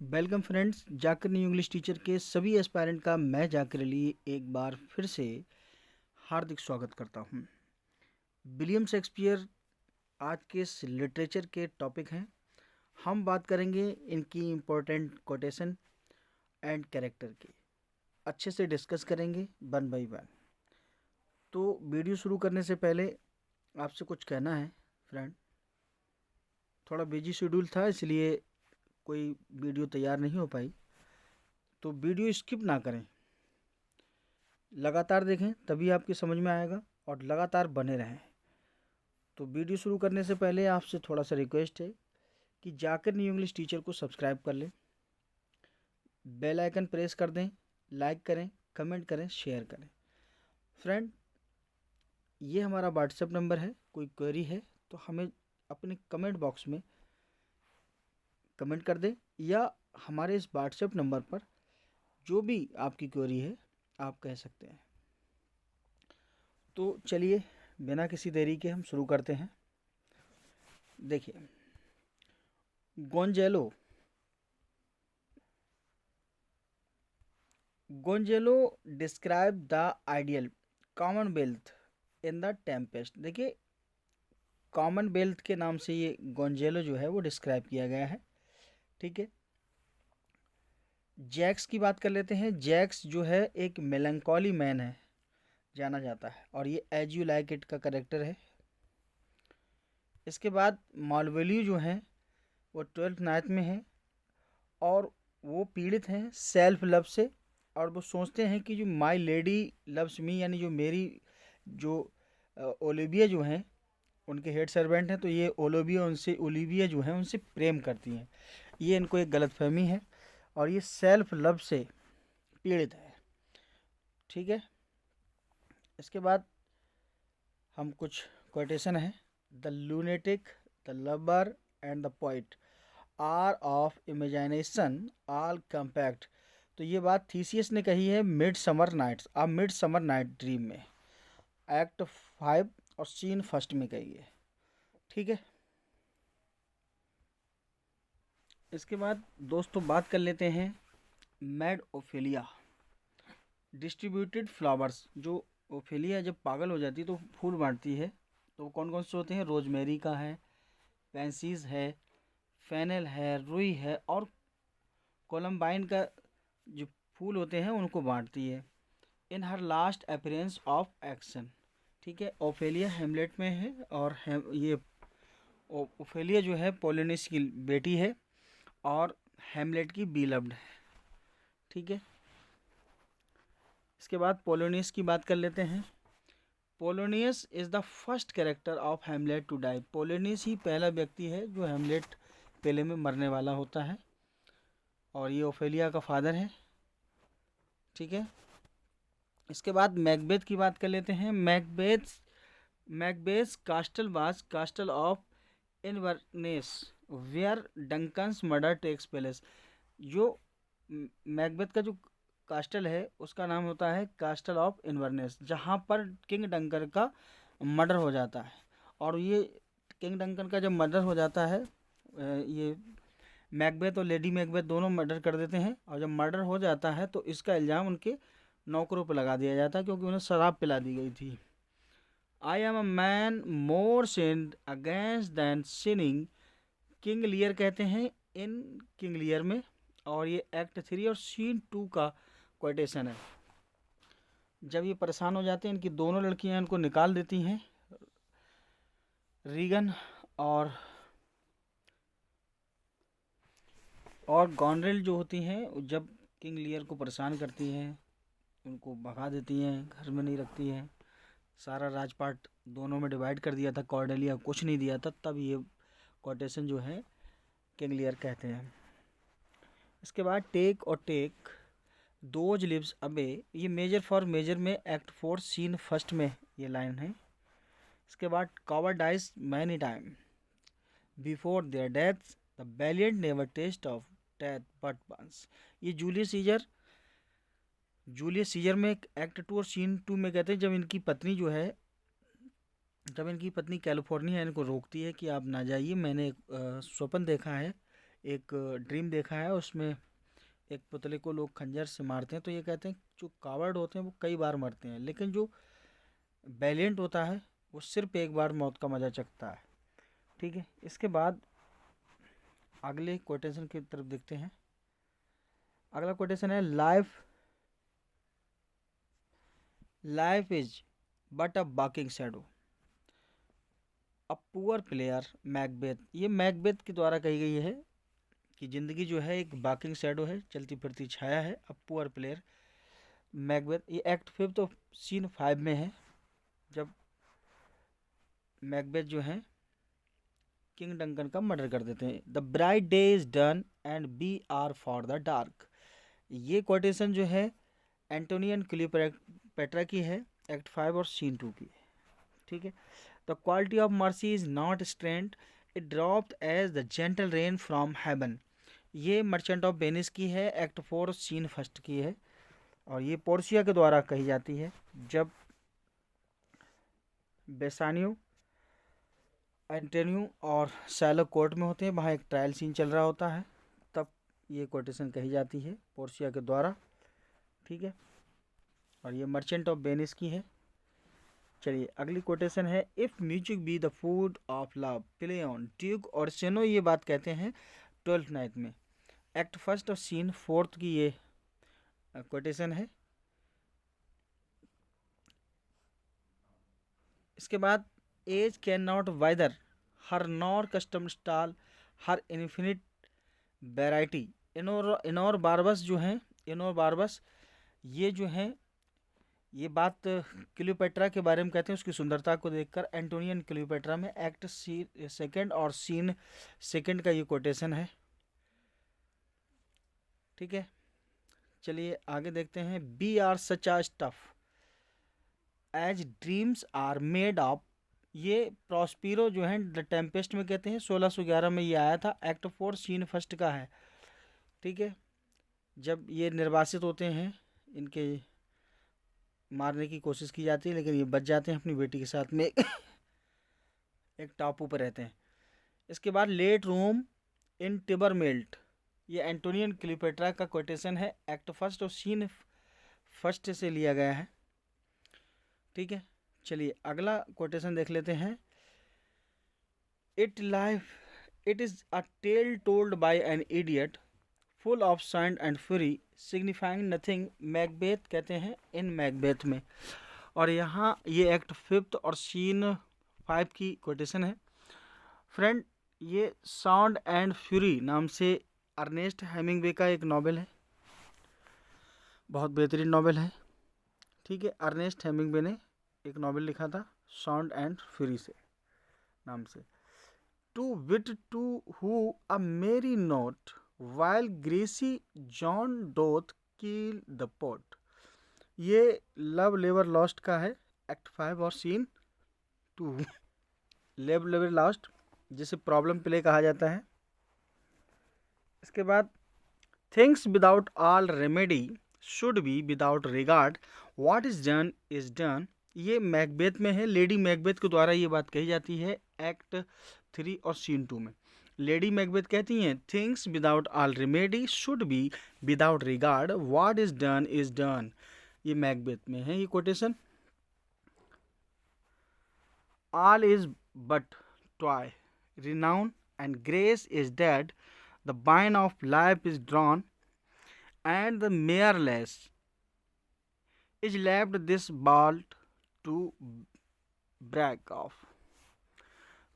Welcome friends, जाकर new English teacher के सभी एस्पायरेंट का मैं जाकर लिए एक बार फिर से हार्दिक स्वागत करता हूं। विलियम शेक्सपियर आज के इस लिटरेचर के टॉपिक हैं। हम बात करेंगे इनकी इम्पोर्टेंट कोटेशन एंड कैरेक्टर की, अच्छे से डिस्कस करेंगे वन बाय वन। तो वीडियो शुरू करने से पहले आपसे कुछ कहना है फ्रेंड। थोड़ा बिजी शेड्यूल था, इसलिए कोई वीडियो तैयार नहीं हो पाई, तो वीडियो स्किप ना करें, लगातार देखें, तभी आपकी समझ में आएगा और लगातार बने रहें। तो वीडियो शुरू करने से पहले आपसे थोड़ा सा रिक्वेस्ट है कि जाकर न्यू इंग्लिश टीचर को सब्सक्राइब कर लें, बेल आइकन प्रेस कर दें, लाइक करें, कमेंट करें, शेयर करें। फ्रेंड, ये हमारा व्हाट्सएप नंबर है। कोई क्वेरी है तो हमें अपने कमेंट बॉक्स में कमेंट कर दें, या हमारे इस व्हाट्सएप नंबर पर जो भी आपकी क्वेरी है आप कह सकते हैं। तो चलिए बिना किसी देरी के हम शुरू करते हैं। देखिए, Gonzalo Gonzalo describe the ideal commonwealth in the Tempest. देखिए, कॉमनवेल्थ के नाम से ये गोंजेलो जो है वो डिस्क्राइब किया गया है। ठीक है, जैक्स की बात कर लेते हैं। जैक्स जो है एक मेलंकॉली मैन है, जाना जाता है, और ये एज यू लाइक इट का करेक्टर है। इसके बाद मालवेल्यू जो हैं वो 12th नाइट में है, और वो पीड़ित हैं सेल्फ लव से, और वो सोचते हैं कि जो माई लेडी लव्स मी, यानी जो मेरी जो ओलिविया जो हैं उनके हेड सर्वेंट हैं, तो ये ओलिविया जो हैं उनसे प्रेम करती हैं। ये इनको एक गलतफहमी है, और ये सेल्फ लव से पीड़ित है। ठीक है, इसके बाद हम कुछ कोटेशन है। The lunatic, the lover and the poet are of imagination all compact. तो ये बात थीसियस ने कही है मिड समर नाइट्स, आप मिड समर नाइट ड्रीम में, एक्ट 5 और सीन फर्स्ट में कही है। ठीक है, इसके बाद दोस्तों बात कर लेते हैं मैड ओफेलिया डिस्ट्रीब्यूटेड फ्लावर्स। जो ओफेलिया जब पागल हो जाती है तो फूल बांटती है, तो कौन कौन से होते हैं? रोजमेरी का है, पेंसीज है, फेनल है, रुई है, और कोलम्बाइन का जो फूल होते हैं उनको बांटती है। इन her last appearance of action. ठीक है, ओफेलिया हेमलेट में है, और ये ओफेलिया जो है पोलिनिस की बेटी है और हेमलेट की बीलव्ड है। ठीक है, इसके बाद पोलोनियस की बात कर लेते हैं। Polonius is the first character of Hamlet to die. Polonius ही पहला व्यक्ति है जो हेमलेट पेले में मरने वाला होता है, और ये ओफेलिया का फादर है। ठीक है, इसके बाद मैकबेथ की बात कर लेते हैं। Macbeth castle was castle of Inverness where Duncan's murder takes place. जो मैकबेथ का जो कास्टल है उसका नाम होता है कास्टल ऑफ इनवर्नेस, जहाँ पर किंग डंकर का मर्डर हो जाता है। और ये किंग डंकर का जब मर्डर हो जाता है, ये मैकबेथ और लेडी मैकबेथ दोनों मर्डर कर देते हैं, और जब मर्डर हो जाता है तो इसका इल्ज़ाम उनके नौकरों पर लगा दिया जाता है, क्योंकि उन्हें शराब पिला दी गई थी। I am a man more sinned against than sinning, King Lear कहते हैं इन किंग लियर में, और ये एक्ट 3 और सीन 2 का कोटेशन है। जब ये परेशान हो जाते हैं, इनकी दोनों लड़कियां इनको निकाल देती हैं, रीगन और गॉनरेल जो होती हैं, जब किंग लियर को परेशान करती हैं, उनको भगा देती हैं, घर में नहीं रखती हैं, सारा राजपाट दोनों में डिवाइड कर दिया था, कॉर्डेलिया कुछ नहीं दिया था, तब ये कोटेशन जो है किंग लियर कहते हैं। इसके बाद टेक और टेक दोज लिव्स अबे, ये मेजर फॉर मेजर में एक्ट 4 सीन फर्स्ट में ये लाइन है। इसके बाद cowards die many times before their death, the valiant never taste of death but once. ये जूलियस सीजर में एक्ट 2 और सीन 2 में कहते हैं, जब इनकी पत्नी कैलिफोर्निया इनको रोकती है कि आप ना जाइए, मैंने एक स्वप्न देखा है, एक ड्रीम देखा है, उसमें एक पुतले को लोग खंजर से मारते हैं, तो ये कहते हैं जो कावर्ड होते हैं वो कई बार मरते हैं, लेकिन जो बैलियंट होता है वो सिर्फ एक बार मौत का मजा चखता है। ठीक है, इसके बाद अगले कोटेशन की तरफ देखते हैं। अगला कोटेशन है, life is but a barking shadow, a poor player Macbeth. ये मैकबेथ के द्वारा कही गई है कि जिंदगी जो है एक बाकिंग शैडो है, चलती फिरती छाया है। अ पुअर प्लेयर मैकबेथ, ये एक्ट 5 ऑफ सीन 5 में है, जब मैकबेथ जो है किंग डंकन का मर्डर कर देते हैं। The bright day is done and we are for the dark. ये कोटेशन जो है एंटोनियन क्लियोपेट्रा की है, एक्ट 5 और सीन 2 की। ठीक है, the quality of mercy is not strength, it dropped as the gentle rain from heaven. ये मर्चेंट ऑफ वेनिस की है, एक्ट 4 सीन 1 की है, और ये पोर्सिया के द्वारा कही जाती है। जब बेसानियो, एंटोनियो और सैलो कोर्ट में होते हैं, वहाँ एक ट्रायल सीन चल रहा होता है, तब ये कोटेशन कही जाती है पोर्सिया के द्वारा। ठीक है, और ये मर्चेंट ऑफ वेनिस की है। चलिए अगली कोटेशन है, if music be the food of love play on Duke और सेनो। ये बात कहते हैं 12th नाइट में, एक्ट 1 और सीन 4 की ये कोटेशन है। इसके बाद, age can not wither her nor custom stale her infinite variety. Enobarbus जो हैं, इनोर बारबस ये जो हैं, ये बात क्लियोपेट्रा के बारे में कहते हैं, उसकी सुंदरता को देखकर। एंटोनियन क्लियोपेट्रा में एक्ट 2 और सीन 2 का ये कोटेशन है। ठीक है, चलिए आगे देखते हैं। We are such a stuff as dreams are made of. ये प्रॉस्पिरो जो है द टेम्पेस्ट में कहते हैं, 1611 में ये आया था, एक्ट 4 सीन 1 का है। ठीक है, जब ये निर्वासित होते हैं, इनके मारने की कोशिश की जाती है, लेकिन ये बच जाते हैं अपनी बेटी के साथ में एक टापू पर रहते हैं। इसके बाद, लेट रूम इन टिबर मेल्ट, ये एंटोनियन क्लियोपेट्रा का कोटेशन है, एक्ट 1 और सीन 1 से लिया गया है। ठीक है, चलिए अगला कोटेशन देख लेते हैं। It is a tale told by an idiot full of sound and fury signifying nothing. Macbeth कहते हैं इन मैकबेथ में, और यहाँ ये एक्ट 5 और सीन 5 की कोटेशन है। फ्रेंड, ये साउंड एंड फ्यूरी नाम से अर्नेस्ट हेमिंगवे का एक नॉवेल है, बहुत बेहतरीन नॉवेल है। ठीक है, अर्नेस्ट हेमिंगवे ने एक नॉवेल लिखा था साउंड एंड फ्यूरी से नाम से। Tu whit tu who a merry note while greasy Joan doth keel the pot. ये लव लेवर लॉस्ट का है, एक्ट 5 और सीन 2। लव लेवर लॉस्ट जिसे प्रॉब्लम प्ले कहा जाता है। इसके बाद, things without all remedy should be without regard what is done is done. ये मैकबेथ में है, लेडी मैकबेथ के द्वारा ये बात कही जाती है, एक्ट 3 और सीन 2 में। लेडी मैकबेथ कहती हैं, things without all remedy should be without regard what is done is done. ये मैकबेथ में है ये quotation. All is but toy renown and grace is dead, the wine of life is drawn and the mere lees is left this vault to brag of.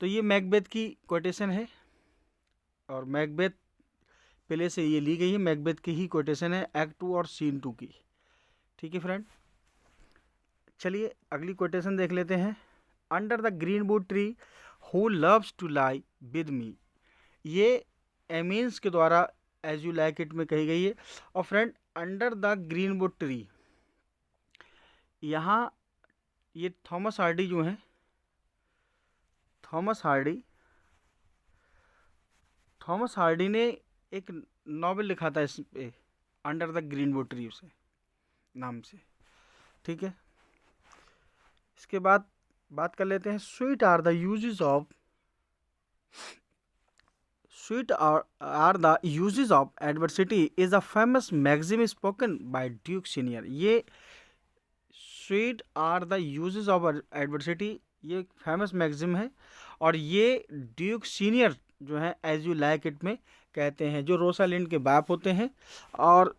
तो ये Macbeth की quotation है, और Macbeth पहले से ये ली गई है, मैकबेथ की ही कोटेशन है, एक्ट 2 और सीन 2 की। ठीक है फ्रेंड, चलिए अगली कोटेशन देख लेते हैं। Under the greenwood tree who loves to lie with me. ये एमिन्स के द्वारा एज यू लाइक इट में कही गई है। और friend, under the greenwood tree, यहाँ ये थॉमस हार्डी जो हैं, थॉमस हार्डी ने एक नॉवेल लिखा था इस पे, under the greenwood tree से नाम से। ठीक है, इसके बाद बात कर लेते हैं, sweet are the uses Sweet are the uses of adversity is a famous maxim spoken by Duke Senior. ये sweet are the uses of adversity ये फेमस मैगजिम है और ये ड्यूक सीनियर जो है एज यू लाइक इट में कहते हैं, जो रोसालिंड के बाप होते हैं और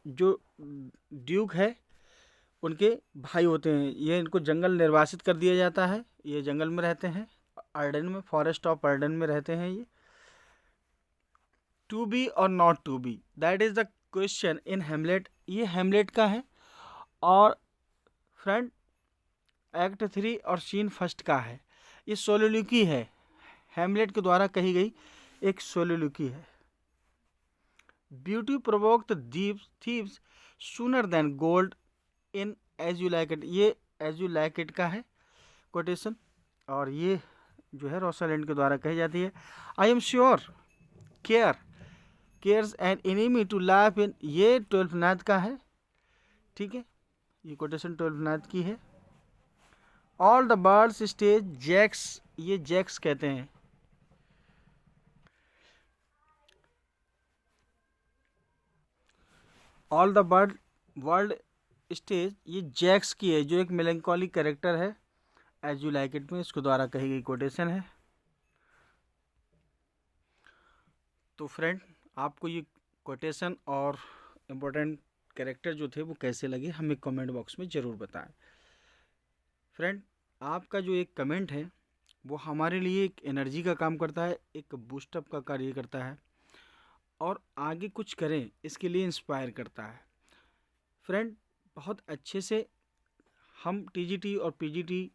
जो ड्यूक है उनके भाई होते हैं। ये इनको जंगल निर्वासित कर दिया जाता है, ये जंगल में रहते हैं, अर्डन में, फॉरेस्ट ऑफ अर्डन में रहते हैं ये। टू बी और not to be, that is the question in Hamlet, ये हेमलेट का है और फ्रेंड एक्ट 3 और सीन फर्स्ट का है। ये सोलोल्यूकी है, हेमलेट के द्वारा कही गई एक सोलोल्यूकी है। Beauty provoked thieves sooner than gold in as you like it, ये एज यू लाइक इट का है कोटेशन और ये जो है रोसालिंड के द्वारा कही जाती है। I am sure care's an enemy to laugh in, ये 12th नाथ का है, ठीक है, ये कोटेशन 12th नाथ की है। All the birds stage Jaques, ये जैक्स कहते हैं। All the bird world stage, ये जैक्स की है जो एक मेलंकोली कैरेक्टर है एज यू लाइक इट में, इसके द्वारा कही गई कोटेशन है। तो फ्रेंड आपको ये कोटेशन और इम्पोर्टेंट कैरेक्टर जो थे वो कैसे लगे हमें कमेंट बॉक्स में ज़रूर बताएं। फ्रेंड आपका जो एक कमेंट है वो हमारे लिए एक एनर्जी का काम करता है, एक बूस्टअप का कार्य करता है और आगे कुछ करें इसके लिए इंस्पायर करता है। फ्रेंड बहुत अच्छे से हम टीजीटी और पीजीटी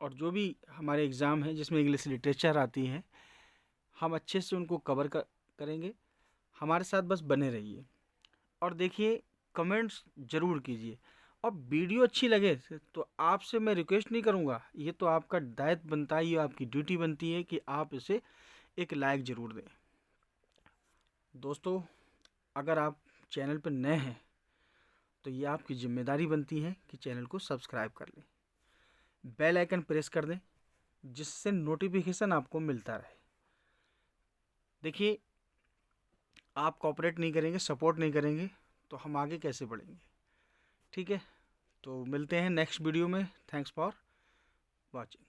और जो भी हमारे एग्ज़ाम हैं जिसमें इंग्लिश लिटरेचर आती है, हम अच्छे से उनको कवर करेंगे। हमारे साथ बस बने रहिए और देखिए, कमेंट्स ज़रूर कीजिए और वीडियो अच्छी लगे तो आपसे मैं रिक्वेस्ट नहीं करूँगा, ये तो आपका दायित्व बनता है, ये आपकी ड्यूटी बनती है कि आप इसे एक लाइक ज़रूर दें। दोस्तों अगर आप चैनल पर नए हैं तो ये आपकी जिम्मेदारी बनती है कि चैनल को सब्सक्राइब कर लें, बेल आइकन प्रेस कर दें जिससे नोटिफिकेशन आपको मिलता रहे। देखिए आप कोऑपरेट नहीं करेंगे, सपोर्ट नहीं करेंगे तो हम आगे कैसे बढ़ेंगे, ठीक है। तो मिलते हैं नेक्स्ट वीडियो में। Thanks for watching.